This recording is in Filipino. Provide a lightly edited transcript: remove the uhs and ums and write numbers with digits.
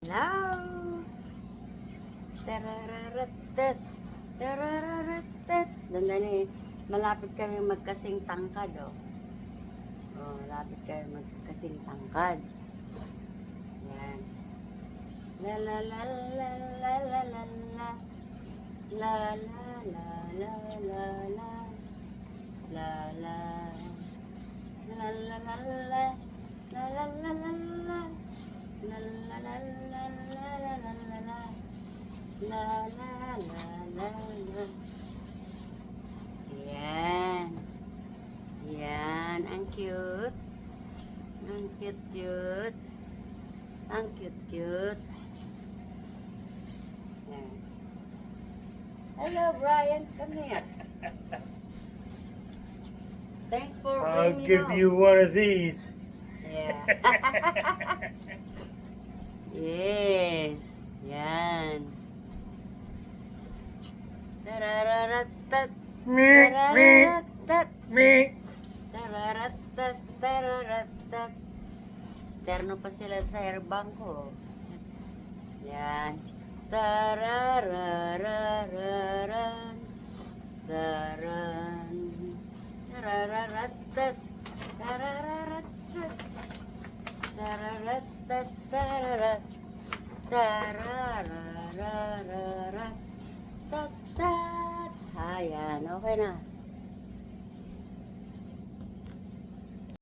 Hello! Tarararat, tarararat. Dandali, malapit kami magkasing tangkad, oh. Oh, malapit kami magkasing tangkad. Yan. La la la la la la la la. La la la la la la. La la. La la la la. La la la la la. La la la la la la la la la. La la la la la. Yan. Yan, ang cute. Ang cute. Ang cute. Yan. Hello, Brian. Come here. Thanks for I'll bringing me give home. you one of these. Yeah. Yes. Yan. Tarararat. Tarararat. Me. Tarararat. Terno pa sila sa airbangko. Yan. Tararararan. Taran. Tarararat. Tarararat. Tararat, tararat, tararararat, tatat. Ayan, okay na.